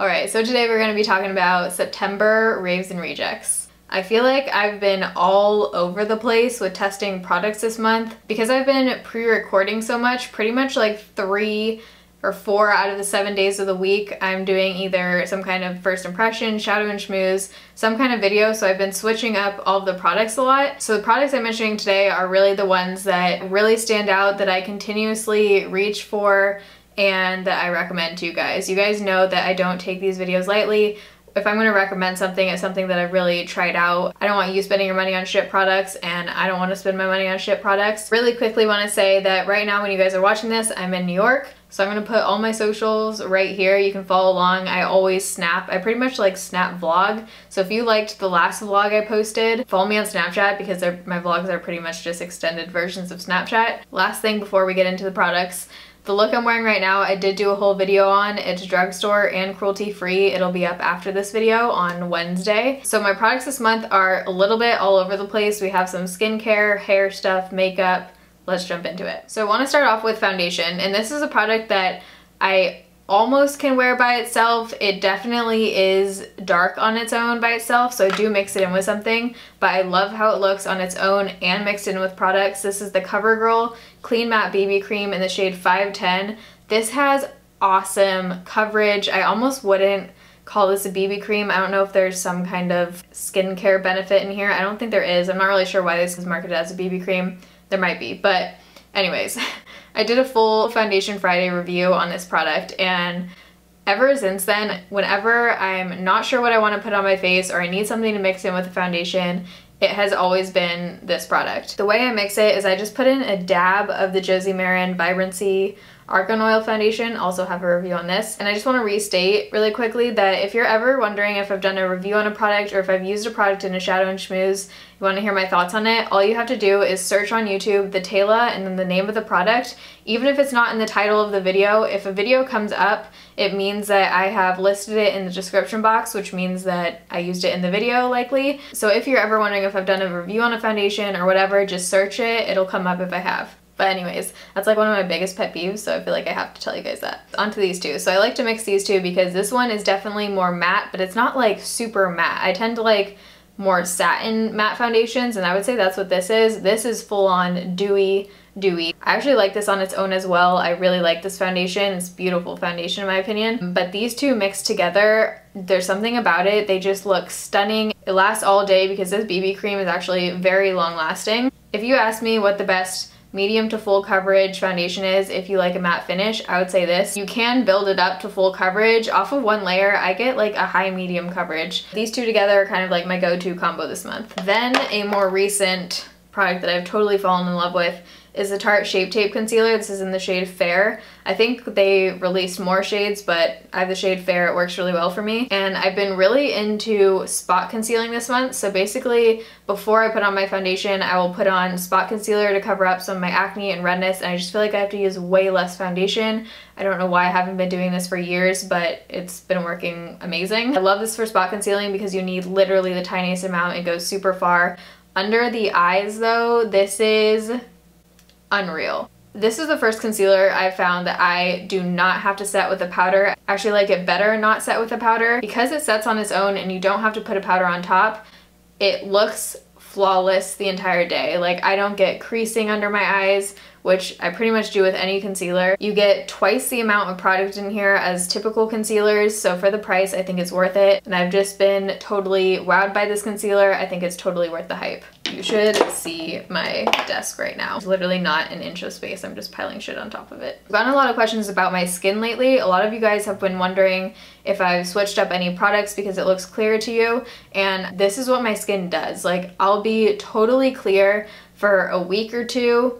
Alright, so today we're going to be talking about September raves and rejects. I feel like I've been all over the place with testing products this month. Because I've been pre-recording so much, pretty much like 3 or 4 out of the 7 days of the week, I'm doing either some kind of first impression, shadow and schmooze, some kind of video, so I've been switching up all of the products a lot. So the products I'm mentioning today are really the ones that really stand out, that I continuously reach for, and that I recommend to you guys. You guys know that I don't take these videos lightly. If I'm going to recommend something, it's something that I've really tried out. I don't want you spending your money on shit products, and I don't want to spend my money on shit products. Really quickly want to say that right now when you guys are watching this, I'm in New York. So I'm going to put all my socials right here. You can follow along. I always snap. I pretty much like snap vlog. So if you liked the last vlog I posted, follow me on Snapchat because my vlogs are pretty much just extended versions of Snapchat. Last thing before we get into the products. The look I'm wearing right now, I did do a whole video on. It's drugstore and cruelty free. It'll be up after this video on Wednesday. So my products this month are a little bit all over the place. We have some skincare, hair stuff, makeup. Let's jump into it. So I want to start off with foundation, and this is a product that I almost can wear by itself. It definitely is dark on its own by itself, so I do mix it in with something, but I love how it looks on its own and mixed in with products. This is the CoverGirl Clean Matte BB Cream in the shade 510. This has awesome coverage. I almost wouldn't call this a BB cream. I don't know if there's some kind of skincare benefit in here. I don't think there is. I'm not really sure why this is marketed as a BB cream. There might be, but anyways. I did a full Foundation Friday review on this product, and ever since then, whenever I'm not sure what I want to put on my face or I need something to mix in with the foundation, it has always been this product. The way I mix it is I just put in a dab of the Josie Maran Vibrancy Argan Oil Foundation. Also have a review on this. And I just want to restate really quickly that if you're ever wondering if I've done a review on a product or if I've used a product in a shadow and schmooze, you want to hear my thoughts on it, all you have to do is search on YouTube the Tayla and then the name of the product. Even if it's not in the title of the video, if a video comes up, it means that I have listed it in the description box, which means that I used it in the video likely. So if you're ever wondering if I've done a review on a foundation or whatever, just search it. It'll come up if I have. But anyways, that's like one of my biggest pet peeves, so I feel like I have to tell you guys that. Onto these two. So I like to mix these two because this one is definitely more matte, but it's not like super matte. I tend to like more satin matte foundations, and I would say that's what this is. This is full on dewy. I actually like this on its own as well. I really like this foundation. It's beautiful foundation in my opinion. But these two mixed together, there's something about it. They just look stunning. It lasts all day because this BB cream is actually very long lasting. If you ask me what the best medium to full coverage foundation is if you like a matte finish, I would say this. You can build it up to full coverage. Off of one layer, I get like a high medium coverage. These two together are kind of like my go-to combo this month. Then a more recent product that I've totally fallen in love with is the Tarte Shape Tape Concealer. This is in the shade Fair. I think they released more shades, but I have the shade Fair. It works really well for me. And I've been really into spot concealing this month. So basically, before I put on my foundation, I will put on spot concealer to cover up some of my acne and redness. And I just feel like I have to use way less foundation. I don't know why I haven't been doing this for years, but it's been working amazing. I love this for spot concealing because you need literally the tiniest amount. It goes super far. Under the eyes though, this is unreal. This is the first concealer I've found that I do not have to set with a powder. I actually like it better not set with a powder. Because it sets on its own and you don't have to put a powder on top, it looks flawless the entire day. Like, I don't get creasing under my eyes, which I pretty much do with any concealer. You get twice the amount of product in here as typical concealers, so for the price, I think it's worth it. And I've just been totally wowed by this concealer. I think it's totally worth the hype. You should see my desk right now. It's literally not an inch of space. I'm just piling shit on top of it. I've gotten a lot of questions about my skin lately. A lot of you guys have been wondering if I've switched up any products because it looks clearer to you, and this is what my skin does. Like, I'll be totally clear for a week or two.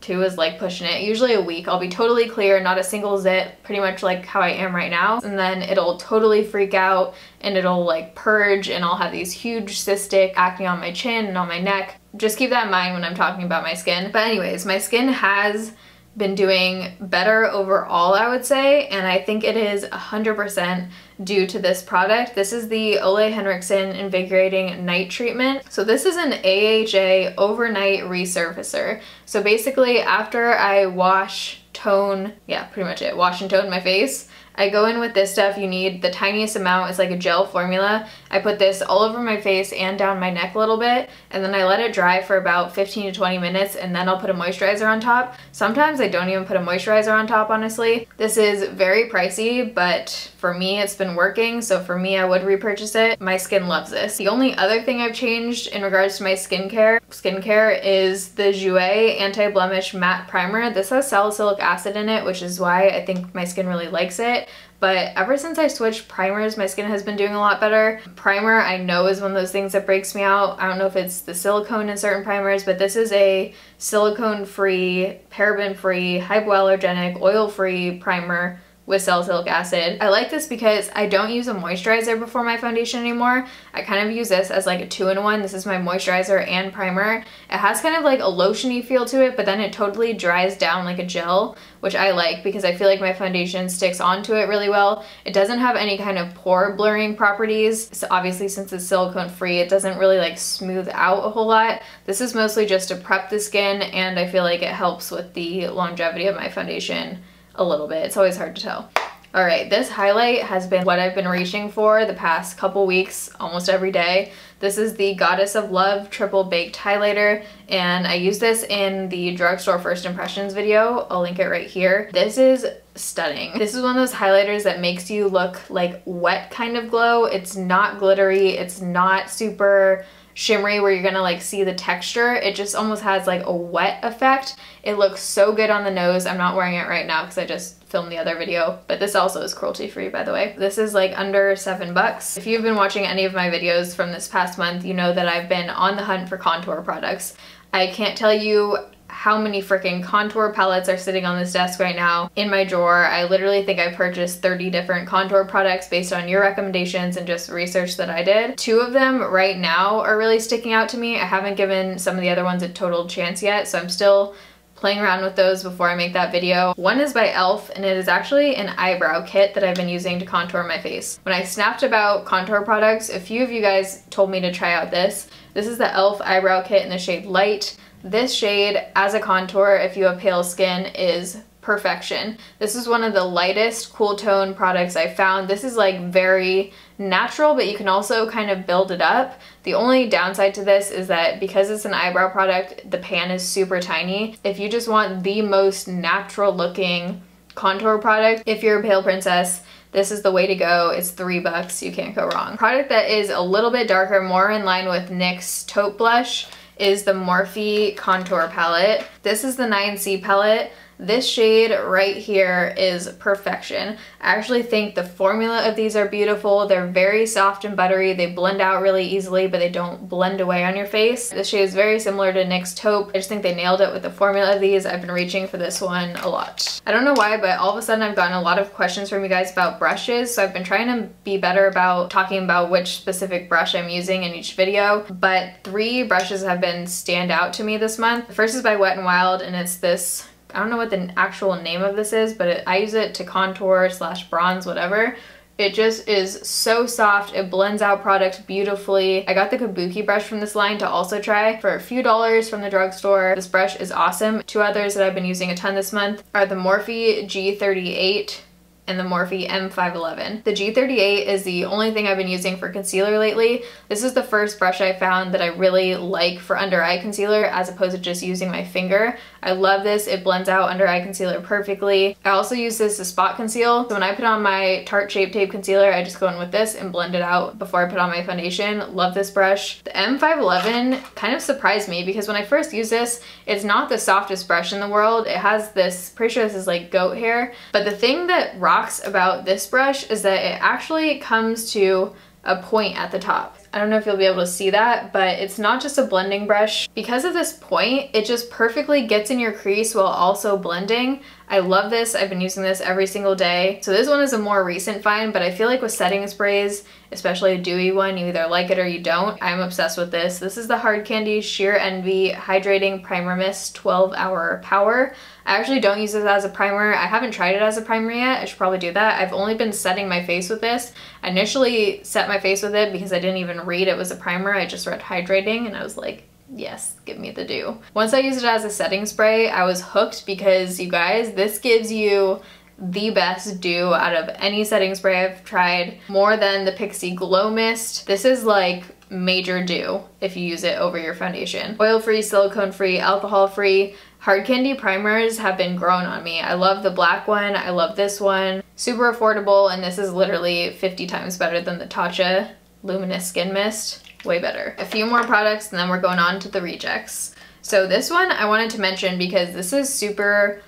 2 is like pushing it. Usually a week. I'll be totally clear, not a single zit, pretty much like how I am right now. And then it'll totally freak out and it'll like purge, and I'll have these huge cystic acne on my chin and on my neck. Just keep that in mind when I'm talking about my skin. But anyways, my skin has been doing better overall, I would say, and I think it is 100% due to this product. This is the Ole Henriksen Invigorating Night Treatment. So this is an AHA overnight resurfacer. So basically, after I wash, tone, yeah, pretty much it, wash and tone my face. I go in with this stuff. You need the tiniest amount. It's like a gel formula. I put this all over my face and down my neck a little bit, and then I let it dry for about 15 to 20 minutes, and then I'll put a moisturizer on top. Sometimes I don't even put a moisturizer on top, honestly. This is very pricey, but for me it's been working, so for me I would repurchase it. My skin loves this. The only other thing I've changed in regards to my skincare is the Jouer Anti-Blemish Matte Primer. This has salicylic acid in it, which is why I think my skin really likes it. But ever since I switched primers, my skin has been doing a lot better. Primer, I know, is one of those things that breaks me out. I don't know if it's the silicone in certain primers, but this is a silicone-free, paraben-free, hypoallergenic, oil-free primer with salicylic acid. I like this because I don't use a moisturizer before my foundation anymore. I kind of use this as like a 2-in-1. This is my moisturizer and primer. It has kind of like a lotiony feel to it, but then it totally dries down like a gel, which I like because I feel like my foundation sticks onto it really well. It doesn't have any kind of pore blurring properties. So obviously, since it's silicone free, it doesn't really like smooth out a whole lot. This is mostly just to prep the skin, and I feel like it helps with the longevity of my foundation a little bit. It's always hard to tell. All right, this highlight has been what I've been reaching for the past couple weeks, almost every day. This is the Goddess of Love Triple Baked Highlighter, and I use this in the drugstore first impressions video. I'll link it right here. This is stunning. This is one of those highlighters that makes you look like wet kind of glow. It's not glittery, it's not super shimmery where you're gonna like see the texture. It just almost has like a wet effect. It looks so good on the nose. I'm not wearing it right now because I just filmed the other video, but this also is cruelty free, by the way. This is like under $7. If you've been watching any of my videos from this past month, you know that I've been on the hunt for contour products. I can't tell you how many freaking contour palettes are sitting on this desk right now in my drawer. I literally think I purchased 30 different contour products based on your recommendations and just research that I did. 2 of them right now are really sticking out to me. I haven't given some of the other ones a total chance yet, so I'm still playing around with those before I make that video. One is by e.l.f. and it is actually an eyebrow kit that I've been using to contour my face. When I snapped about contour products, a few of you guys told me to try out this. This is the e.l.f. eyebrow kit in the shade Light. This shade, as a contour, if you have pale skin, is perfection. This is one of the lightest cool tone products I found. This is like very natural, but you can also kind of build it up. The only downside to this is that because it's an eyebrow product, the pan is super tiny. If you just want the most natural looking contour product, if you're a pale princess, this is the way to go. It's $3, you can't go wrong. Product that is a little bit darker, more in line with NYX Taupe Blush, is the Morphe Contour Palette. This is the 9C palette. This shade right here is perfection. I actually think the formula of these are beautiful. They're very soft and buttery. They blend out really easily, but they don't blend away on your face. This shade is very similar to NYX Taupe. I just think they nailed it with the formula of these. I've been reaching for this one a lot. I don't know why, but all of a sudden I've gotten a lot of questions from you guys about brushes, so I've been trying to be better about talking about which specific brush I'm using in each video, but 3 brushes have been stand out to me this month. The first is by Wet n Wild, and it's this, I don't know what the actual name of this is, but I use it to contour / bronze, whatever. It just is so soft. It blends out product beautifully. I got the Kabuki brush from this line to also try for a few dollars from the drugstore. This brush is awesome. 2 others that I've been using a ton this month are the Morphe G38 and the Morphe M511. The G38 is the only thing I've been using for concealer lately. This is the first brush I found that I really like for under eye concealer as opposed to just using my finger. I love this. It blends out under eye concealer perfectly. I also use this to spot conceal. So when I put on my Tarte Shape Tape concealer, I just go in with this and blend it out before I put on my foundation. Love this brush. The M511 kind of surprised me because when I first used this, it's not the softest brush in the world. It has this, pretty sure this is like goat hair, but the thing that rocks about this brush is that it actually comes to a point at the top. I don't know if you'll be able to see that, but it's not just a blending brush. Because of this point, it just perfectly gets in your crease while also blending. I love this. I've been using this every single day. So this one is a more recent find, but I feel like with setting sprays, especially a dewy one, you either like it or you don't. I'm obsessed with this. This is the Hard Candy Sheer Envy Hydrating Primer Mist 12-Hour Power. I actually don't use this as a primer. I haven't tried it as a primer yet. I should probably do that. I've only been setting my face with this. I initially set my face with it because I didn't even read it was a primer. I just read hydrating and I was like, yes, give me the dew. Once I used it as a setting spray, I was hooked because, you guys, this gives you the best dew out of any setting spray I've tried, more than the Pixi Glow Mist. This is like major dew if you use it over your foundation. Oil-free, silicone-free, alcohol-free. Hard candy primers have been growing on me. I love the black one, I love this one. Super affordable, and this is literally 50 times better than the Tatcha Luminous Skin Mist. Way better. A few more products and then we're going on to the rejects. So this one I wanted to mention because this is super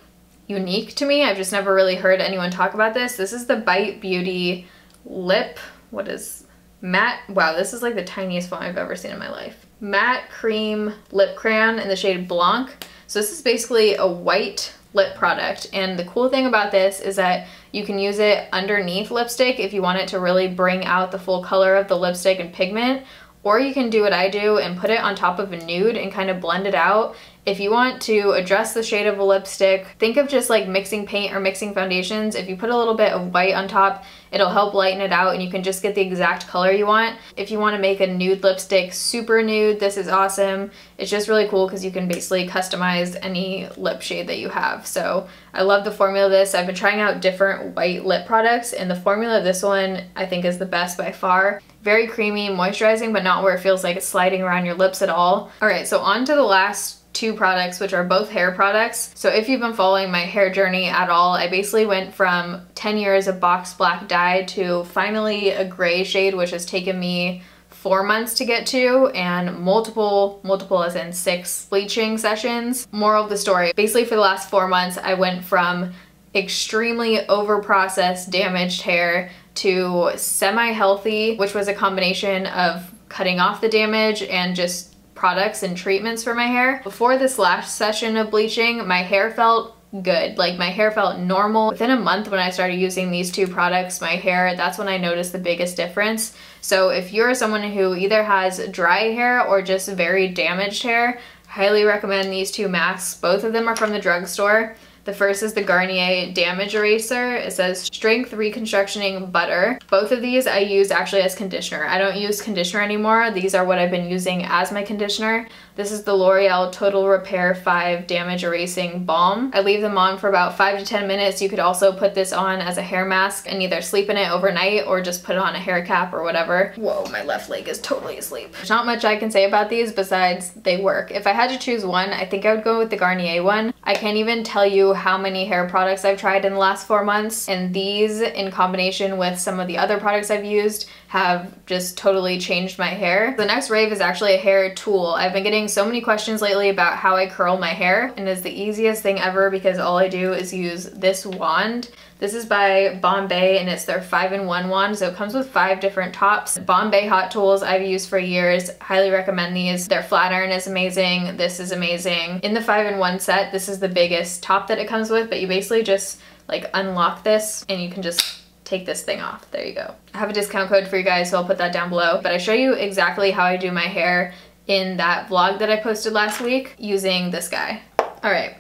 unique to me. I've just never really heard anyone talk about this. This is the Bite Beauty Lip, what is matte? Wow, this is like the tiniest font I've ever seen in my life. Matte Cream Lip Crayon in the shade Blanc. So this is basically a white lip product, and the cool thing about this is that you can use it underneath lipstick if you want it to really bring out the full color of the lipstick and pigment, or you can do what I do and put it on top of a nude and kind of blend it out. If you want to address the shade of a lipstick, think of just like mixing paint or mixing foundations. If you put a little bit of white on top, it'll help lighten it out and you can just get the exact color you want. If you want to make a nude lipstick super nude, this is awesome. It's just really cool because you can basically customize any lip shade that you have. So I love the formula of this. I've been trying out different white lip products, and the formula of this one I think is the best by far. Very creamy, moisturizing, but not where it feels like it's sliding around your lips at all. All right, so on to the last two products, which are both hair products. So if you've been following my hair journey at all, I basically went from 10 years of box black dye to finally a gray shade, which has taken me 4 months to get to, and multiple as in 6 bleaching sessions. Moral of the story, basically for the last 4 months, I went from extremely over-processed, damaged hair to semi-healthy, which was a combination of cutting off the damage and just products and treatments for my hair. Before this last session of bleaching, my hair felt good. Like, my hair felt normal. Within a month when I started using these two products, my hair, that's when I noticed the biggest difference. So if you're someone who either has dry hair or just very damaged hair, highly recommend these two masks. Both of them are from the drugstore. The first is the Garnier Damage Eraser. It says Strength Reconstructioning Butter. Both of these I use actually as conditioner. I don't use conditioner anymore. These are what I've been using as my conditioner. This is the L'Oreal Total Repair 5 Damage Erasing Balm. I leave them on for about 5 to 10 minutes. You could also put this on as a hair mask and either sleep in it overnight or just put it on a hair cap or whatever. Whoa, my left leg is totally asleep. There's not much I can say about these besides they work. If I had to choose one, I think I would go with the Garnier one. I can't even tell you how many hair products I've tried in the last 4 months, and these in combination with some of the other products I've used have just totally changed my hair. The next rave is actually a hair tool. I've been getting so many questions lately about how I curl my hair, and it's the easiest thing ever because all I do is use this wand. This is by Bombay and it's their 5-in-1 wand, so it comes with 5 different tops. Bombay hot tools I've used for years, highly recommend these. Their flat iron is amazing, this is amazing. In the 5-in-1 set, this is the biggest top that it comes with, but you basically just like unlock this and you can just take this thing off. There you go. I have a discount code for you guys, so I'll put that down below. But I show you exactly how I do my hair in that vlog that I posted last week using this guy. All right,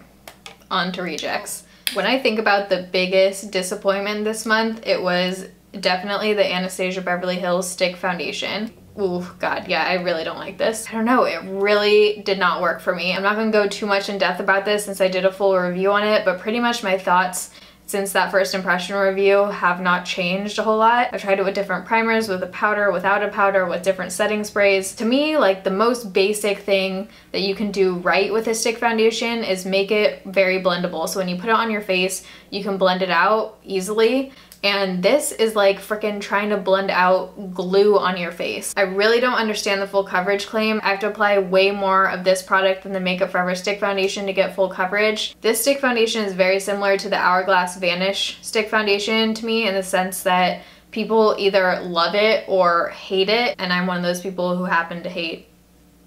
on to rejects. When I think about the biggest disappointment this month, it was definitely the Anastasia Beverly Hills Stick Foundation. Ooh, God, yeah, I really don't like this. I don't know, it really did not work for me. I'm not gonna go too much in depth about this since I did a full review on it, but pretty much my thoughts since that first impression review have not changed a whole lot. I've tried it with different primers, with a powder, without a powder, with different setting sprays. To me, like, the most basic thing that you can do right with a stick foundation is make it very blendable. So when you put it on your face, you can blend it out easily. And this is like freaking trying to blend out glue on your face. I really don't understand the full coverage claim. I have to apply way more of this product than the Makeup Forever stick foundation to get full coverage. This stick foundation is very similar to the Hourglass Vanish stick foundation to me in the sense that people either love it or hate it, and I'm one of those people who happen to hate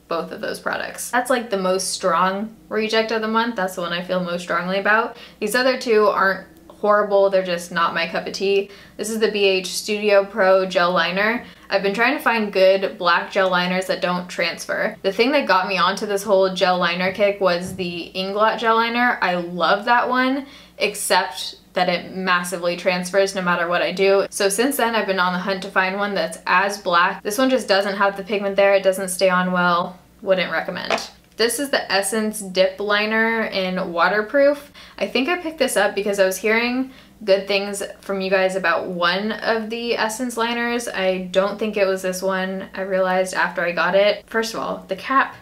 both of those products. That's like the most strong reject of the month. That's the one I feel most strongly about. These other two aren't horrible, they're just not my cup of tea. This is the BH Studio Pro Gel Liner. I've been trying to find good black gel liners that don't transfer. The thing that got me onto this whole gel liner kick was the Inglot gel liner. I love that one, except that it massively transfers no matter what I do. So since then I've been on the hunt to find one that's as black. This one just doesn't have the pigment there, it doesn't stay on well. wouldn't recommend. This is the Essence Dip Liner in Waterproof. I think I picked this up because I was hearing good things from you guys about one of the Essence liners. I don't think it was this one. I realized after I got it. First of all, the cap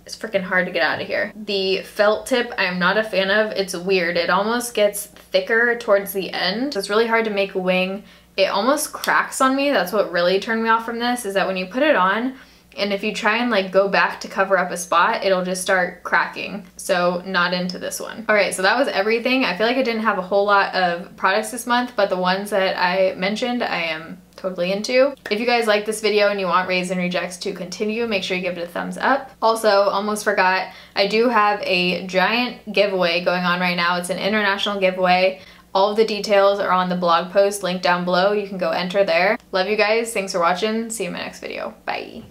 is freaking hard to get out of here. The felt tip I'm not a fan of. It's weird. It almost gets thicker towards the end. It's really hard to make a wing. It almost cracks on me. That's what really turned me off from this, is that when you put it on, and if you try and like go back to cover up a spot, it'll just start cracking. So not into this one. All right, so that was everything. I feel like I didn't have a whole lot of products this month, but the ones that I mentioned, I am totally into. If you guys like this video and you want Raisin Rejects to continue, make sure you give it a thumbs up. Also, almost forgot, I do have a giant giveaway going on right now. It's an international giveaway. All of the details are on the blog post linked down below. You can go enter there. Love you guys. Thanks for watching. See you in my next video. Bye.